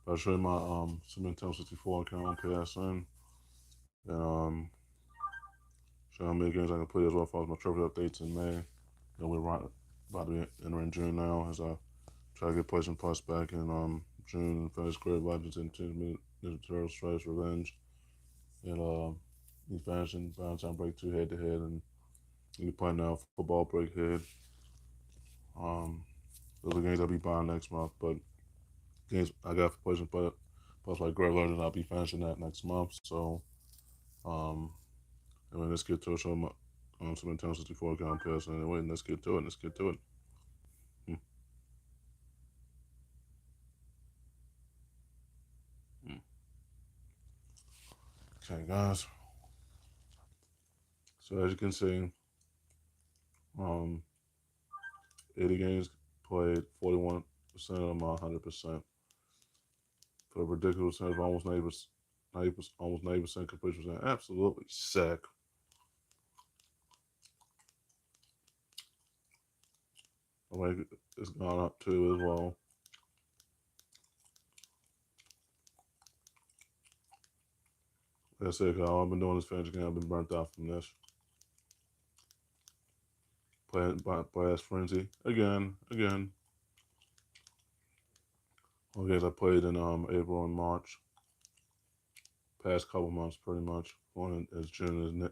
I'll show you my Super Nintendo 64 account on PSN, and show you how many games I can play as well as my trophy updates in May. And we're right about to be entering June now as I try to get PlayStation Plus back in June and finish Great Legends and Teenage Ninja Turtles Shredder's Revenge and he's finishing Valentine Break 2 head to head and he's playing now Football Break head. Um, those are games I'll be buying next month, but games I got for PlayStation Plus like Great Legends I'll be finishing that next month. So um, and then let's get to it. Show my Super Nintendo 64 account pass anyway, and let's get to it. Let's get to it. Hmm. Hmm. Okay, guys. So as you can see, um, 80 games played, 41% of them are 100%. For a ridiculous percentage of almost 90%, almost 90% completion percent. Absolutely sick. I like it's gone up too as well. Like I said, all I've been doing is finishing game. I've been burnt out from this. Playing Blast Frenzy. Again. All games I played in April and March. Past couple months, pretty much. One is June is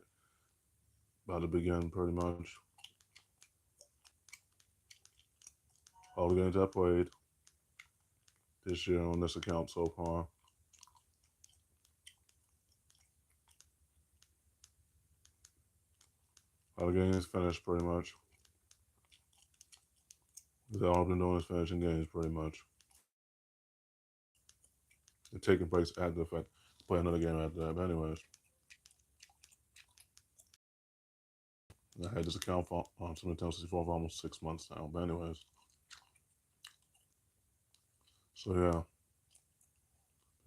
about to begin, pretty much. All the games I played this year on this account so far. All the games finished, pretty much. All I've been doing is finishing games, pretty much. And taking breaks after the fact. Play another game after that. But anyways, I had this account for Super Nintendo 64 for almost 6 months now. But anyways, so yeah,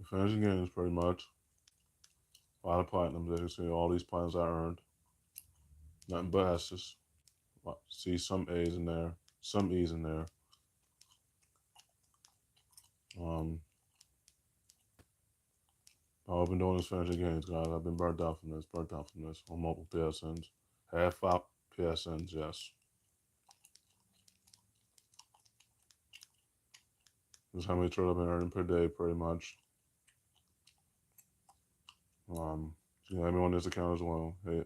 finishing games pretty much. A lot of platinums. As you see, all these platinums I earned. Nothing but S's. See some A's in there, some E's in there. Um, all I've been doing is finishing games, guys. I've been burnt out from this, on multiple PSNs. Half out PSNs, yes. This is how many turtles I've been earning per day, pretty much. You know, everyone on this account as well. Hey,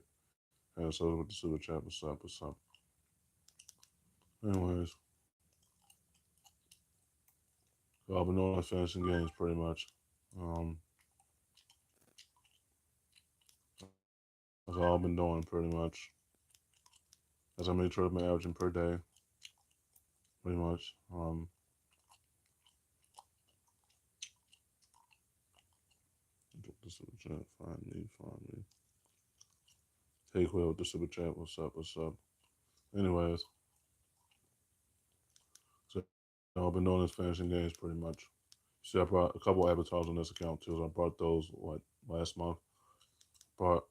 so with the super chat, what's up, what's up? Anyways, so I've been doing is finishing games, pretty much. Um, that's all I've been doing, pretty much. That's how many turtles I've been averaging per day, pretty much. The super chat, find me. Hey, Quill with the super chat, what's up, what's up? Anyways, so I've been doing this finishing games pretty much. See, I brought a couple avatars on this account too. So I brought those last month. Brought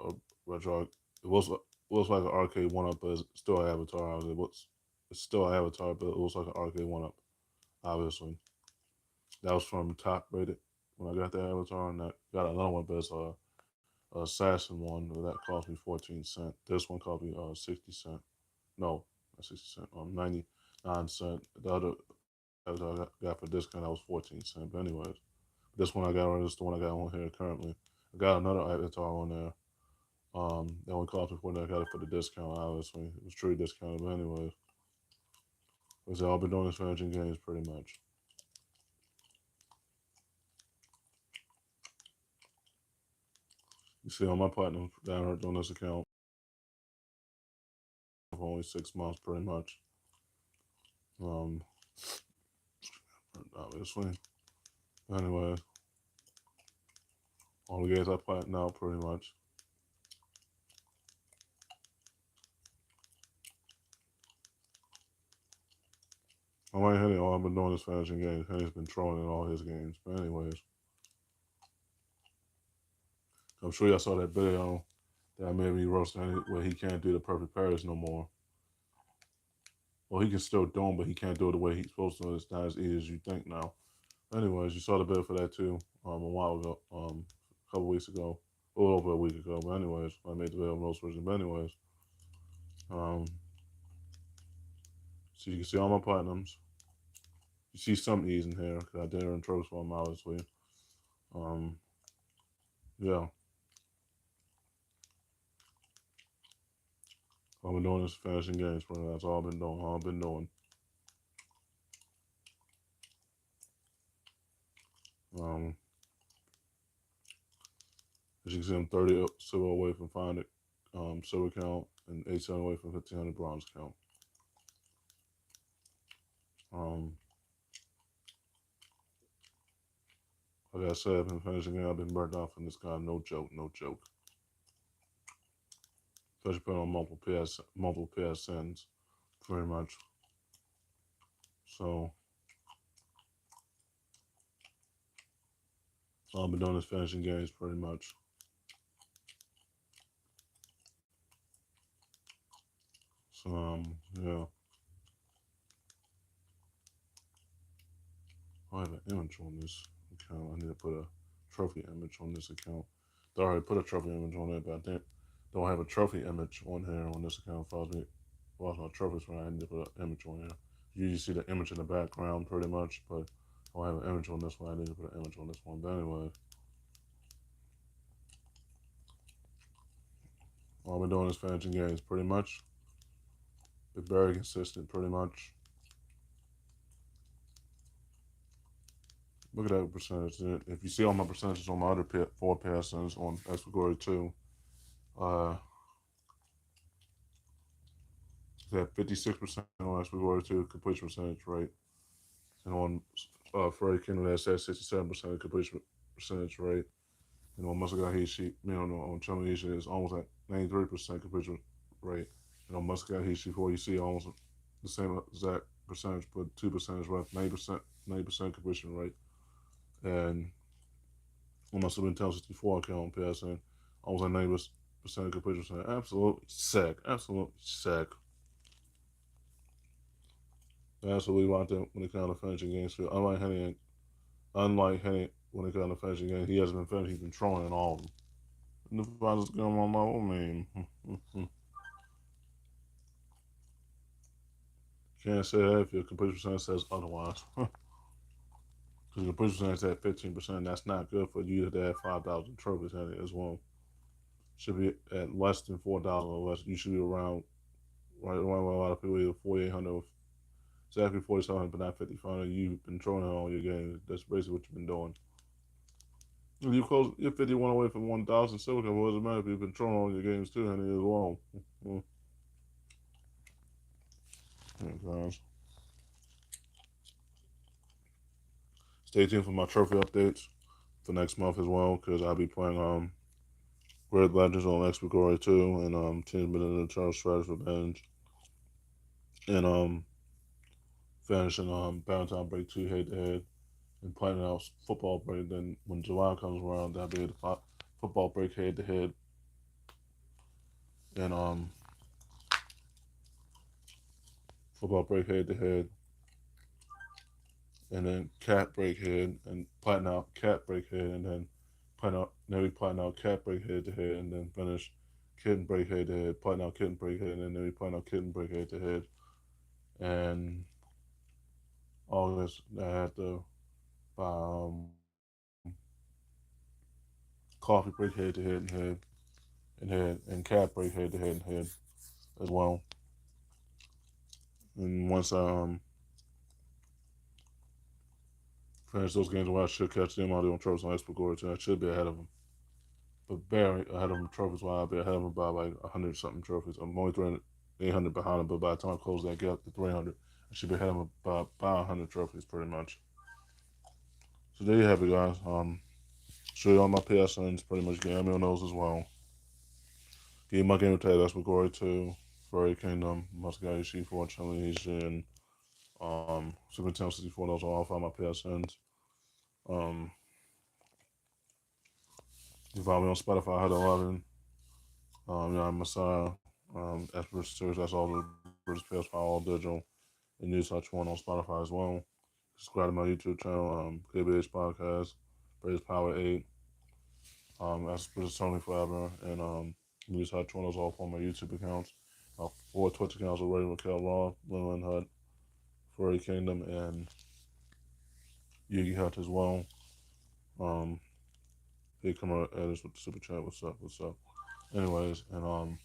a retro. It was like an arcade one up, but it's still an avatar. It's still an avatar, but it was like an arcade one up. Obviously, that was from top rated when I got that avatar, and I got another one, but it's a assassin one that cost me 14 cents. This one cost me 60 cents. No, not 60 cents. 99 cents. The other as I got for discount, that was 14 cents. But anyways, this one I got on this the one I got on here currently. I got another avatar on there. That one cost me for I got it for the discount. Obviously, it was true discounted. But anyways, like I said, I've been doing this for engine games pretty much. You see, on my platinum that I earned on this account for only 6 months, pretty much. Um, obviously. Anyway, all the games I platinum out pretty much. I'm right here. All I've been doing is finishing games. Henry's been trolling in all his games. But anyways, I'm sure y'all saw that video that I made me roasting where he can't do the perfect Paris no more. Well, he can still do them, but he can't do it the way he's supposed to. It's not as easy as you think now. Anyways, you saw the bid for that too a while ago, a couple weeks ago, a little over a week ago. But anyways, I made the bid on those versions. But anyways, um, so you can see all my platinums. You see some E's in here because I did earn trophies for them, obviously. Um, yeah, all I've been doing is finishing games, bro. That's all I've been doing. All I've been doing. Um, as you can see, I'm 30 silver away from finding silver count and 8 away from 1500 bronze count. Um, like I said, I've been finishing game. I've been burnt out from this guy. No joke, no joke. Especially putting on multiple PSNs, pretty much. So all I've been doing is finishing games, pretty much. So yeah, I have an image on this account. I need to put a trophy image on this account. I already put a trophy image on it, but I don't have a trophy image on here on this account. Follows my trophies, right? I need to put an image on here. You usually see the image in the background, pretty much, but I don't have an image on this one. I need to put an image on this one. But anyway, all I've been doing is finishing games, pretty much. Been very consistent, pretty much. Look at that percentage. If you see all my percentages on my other four passings on Explorer 2, uh, it's at 56% on Explorer 2 completion percentage rate. And on Freddy Kingdom, that's at 67% completion percentage rate. And on Musagahishi, on Chumaishi, it's almost at 93% completion rate. And on Musagahishi 4, you see almost the same exact percentage, but 2% left, 90% completion rate. And on my Super Nintendo 64 account on PSN, almost at 90% completion percent. Absolutely sick. Absolutely sick. That's what we want to when it comes to finishing games. Unlike Henny, when it comes to finishing games, he hasn't been finished. He's been trolling all of them. And if I just go on my own name, can't say that if your completion percent says otherwise. Because your completion percent is at 15%. That's not good for you to have 5,000 trophies in it as well. Should be at less than 4,000 or less. You should be right around where a lot of people, either 4,800, exactly 4,700, but not 5,500. You've been trolling all your games. That's basically what you've been doing. You're 51 away from 1,000 silicon. What does it matter if you've been trolling all your games too, honey, as well? Yeah, guys. Stay tuned for my trophy updates for next month as well, because I'll be playing Red Legends on Explorer 2 and 10 Minutes of Charles Stratus Revenge and finishing Valentine Break 2 head to head and planning out football break. Then when July comes around, that'll be the football break head to head and football break head to head and then cat break head and platin out cat break head and then platin out cat break head to head and then finish kitten break head to head, platin out kitten break head, and then we platin out kitten break head to head. And August I had to buy coffee break head to head and cat break head to head as well. And once I finish those games, well, I should catch them all on trophies on Explorer 2. I should be ahead of them. But barely ahead of them trophies wise. I'll be ahead of them by like 100 something trophies. I'm only 300, 800 behind them, but by the time I close that gap to 300, I should be ahead of them by 100 trophies pretty much. So there you have it, guys. Show you all my PSNs, pretty much get me on those as well. Get my game tag, that's with Glory 2, Furry Kingdom, Muscat Ishi, Fortunately, and Super Nintendo 64, those are all 5 my PSNs. You follow me on Spotify, Head 11. I'm Messiah. That's British Series, that's all the British PS5, all digital. And News Hutch 1 on Spotify as well. Subscribe to my YouTube channel, KBH Podcast, Braves Power 8. That's British Tony Forever, and News Hut Channels off on my YouTube accounts. My 4 Twitch accounts are Ray Raquel Raw, Lillian Hut, Furry Kingdom, and Yugi Hut as well. Hey, come on, at us with the super chat. What's up? What's up? Anyways, and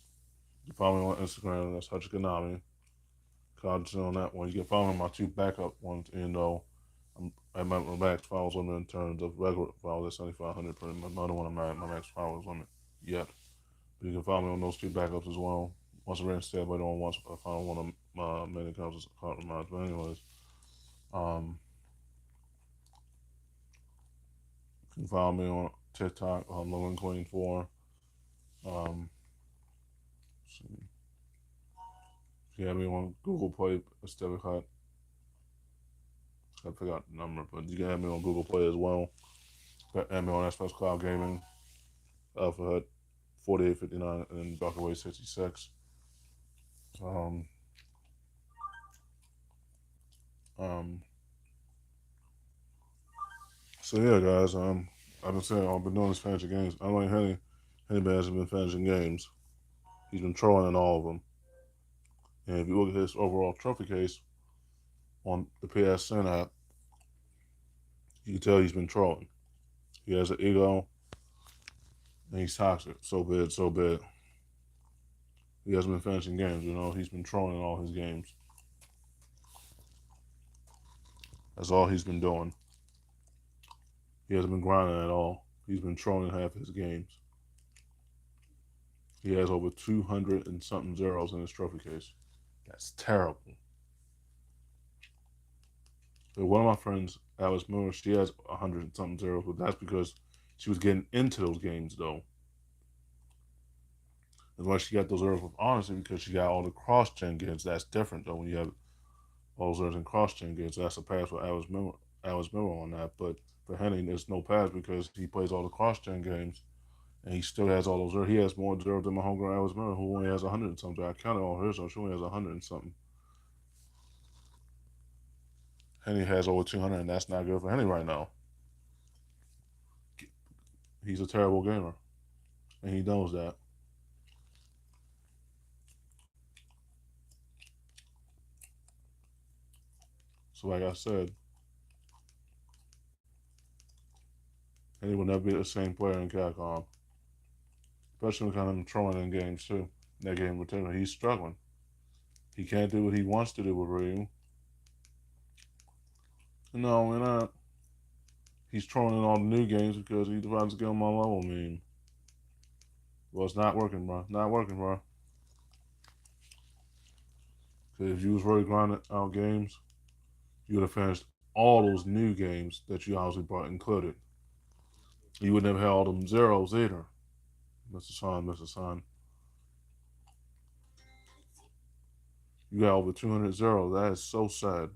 you follow me on Instagram. That's Hachikanami. Content on that one. You can follow me on my 2 backup ones, even though my max followers limit in terms of regular followers at 7,500. Pretty much, I don't want my max followers limit yet. But you can follow me on those 2 backups as well. Once I reinstall, but on once I find one of my main accounts is compromised. But anyways, you can follow me on TikTok, Logan Queen 4. See. If you have me on Google Play, Aesthetic Hut. I forgot the number, but you can have me on Google Play as well. Have me on Xbox Cloud Gaming, Alpha Hut 4859, and Darkerway 66. Um, um, so yeah, guys, I've been saying I've been doing this fantasy games. I don't like Henny hasn't been finishing games. He's been trolling in all of them. And if you look at his overall trophy case on the PSN app, you can tell he's been trolling. He has an ego, and he's toxic. So bad, so bad. He hasn't been finishing games, you know. He's been trolling in all his games. That's all he's been doing. He hasn't been grinding at all. He's been trolling half his games. He has over 200 and something zeros in his trophy case. That's terrible. But one of my friends, Alice Miller, she has 100 and something zeros, but that's because she was getting into those games, though. And why she got those zeros with honesty, because she got all the cross-gen games. That's different, though, when you have all those zeros in cross-gen games. That's a pass for Alice Miller on that. But for Henning, there's no pass because he plays all the cross-gen games. And he still has all those zeros. He has more zeros than my homegirl Alice Miller, who only has 100 and something. I counted all hers, so she only has 100 and something. Henny has over 200, and that's not good for Henny right now. He's a terrible gamer, and he knows that. So, like I said, Henny will never be the same player in Capcom, especially when kind of trolling in games too. That game in particular, he's struggling. He can't do what he wants to do with Ryu. No, we're not. He's trolling in all the new games because he tries to get on my level meme. Well, it's not working, bro. Not working, bro. Because if you was really grinding out games, you would have finished all those new games that you obviously brought included. You wouldn't have had all them zeros either. Mr. Son, Mr. Son. You got over 200 zeros. That is so sad.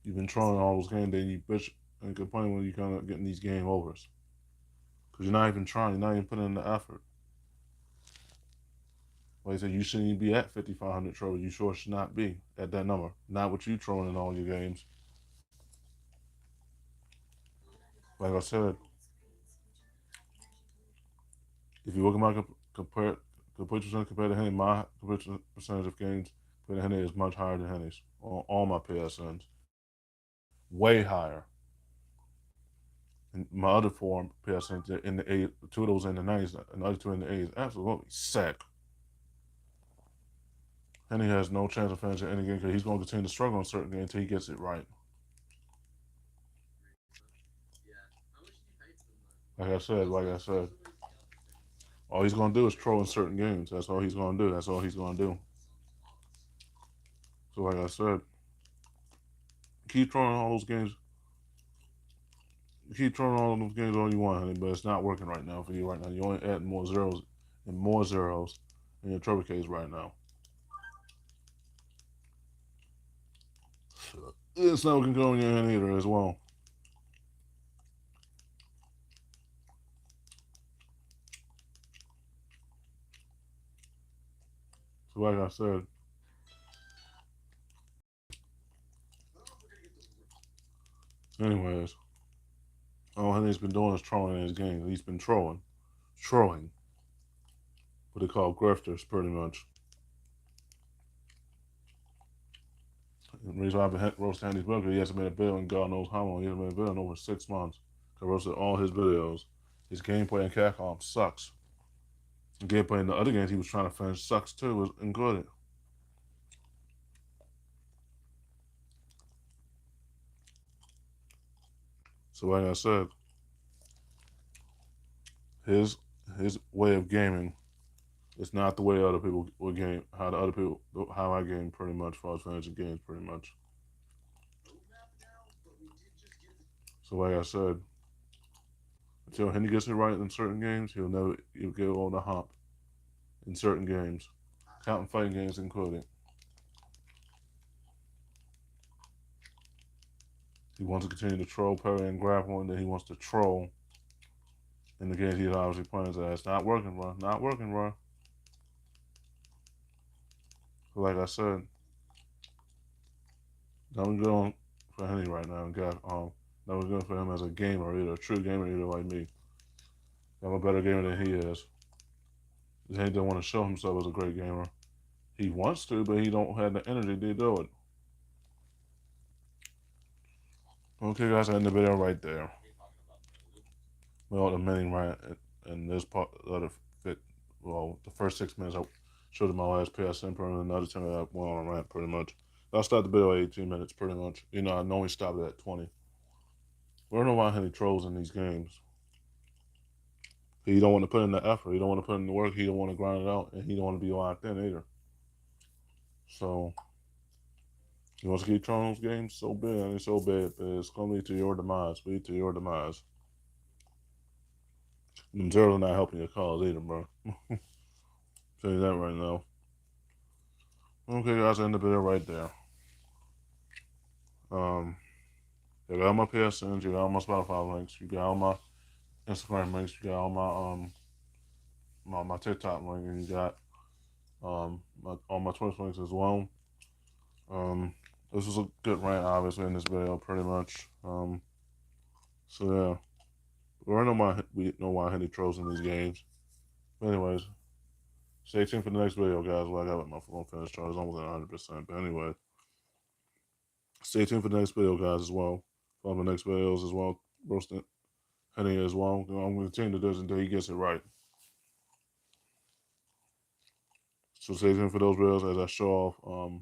You've been trolling all those games, then you bitch and complain when you kind of getting these game overs. Because you're not even trying. You're not even putting in the effort. Like I said, you shouldn't even be at 5,500 trophies. You sure should not be at that number. Not what you trolling in all your games. Like I said, if you look at my percentage compared to Henny, my percentage of games compared to Henny is much higher than Henny's on all my PSNs. Way higher. And my other 4 PSNs in the 8, 2 of those in the 90s, and the other 2 in the 80s, absolutely sick. Henny has no chance of finishing any game because he's going to continue to struggle in certain games until he gets it right. Like I said, all he's going to do is troll in certain games. That's all he's going to do. That's all he's going to do. So, like I said, keep trolling all those games. Keep trolling all those games all you want, honey, but it's not working right now for you right now. You're only adding more zeros and more zeros in your trophy case right now. It's not working good on your hand either as well. So like I said, Anyways, all he's been doing is trolling in his games. He's been trolling, what they call grifters, pretty much. And the reason why I've been roasting Andy's burger, he hasn't made a video in God knows how long. He hasn't made a video in over 6 months. I roasted all his videos. His gameplay in Capcom sucks. The gameplay in the other games he was trying to finish sucks too, was included. So like I said, his his way of gaming is not the way other people would game. How I game pretty much, as far as finishing games, pretty much. So like I said, until Henry gets it right in certain games, he'll get on the hump in certain games, counting fighting games included. He wants to continue to troll parry and grapple, and then he wants to troll in the games he's obviously playing. So it's not working, bro. Not working, bro. So like I said, nothing good on for Henry right now. Nothing good for him as a gamer, either a true gamer, either like me. I'm a better gamer than he is. He don't want to show himself as a great gamer. He wants to, but he don't have the energy to do it. Okay, guys, I end the video right there. Well, the main rant and this part, the other fit. Well, the first 6 minutes I showed him my last PSN per and another 10 I went on a rant pretty much. I started the video at 18 minutes pretty much. You know, I normally stopped it at 20. I don't know why any trolls in these games. He don't want to put in the effort. He don't want to put in the work. He don't want to grind it out, and he don't want to be locked in either. So he wants to keep trolling those games so bad, and it's so bad, but it's gonna lead to your demise. Lead to your demise. And Zero's not helping your cause either, bro. Tell you that right now. Okay, guys, I end the video right there. You got all my PSNs, you got all my Spotify links, you got all my Instagram links, you got all my TikTok link, and you got all my Twitter links as well. This was a good rant, obviously, in this video, pretty much. So yeah, we know why Henry trolls in these games. But anyways, stay tuned for the next video, guys. Well, I got my phone finished charge, it's almost at 100%. But anyway, stay tuned for the next video, guys, as well. Follow the next videos as well. Roasting Henry as well. I'm going to continue to do this until he gets it right. So stay tuned for those videos as I show off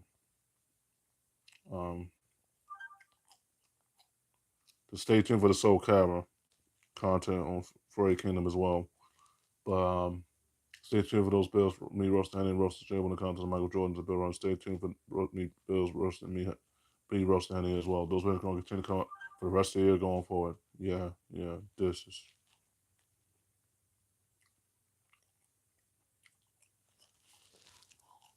to stay tuned for the Soul Calibur content on Furry Kingdom as well. But stay tuned for those bills for me roasting Henry and roasting Jay when it comes to Michael Jordan's bill run. Stay tuned for me bills roasting me roasting Henry as well. Those videos are going to continue to come up for the rest of the year going forward. Yeah, this is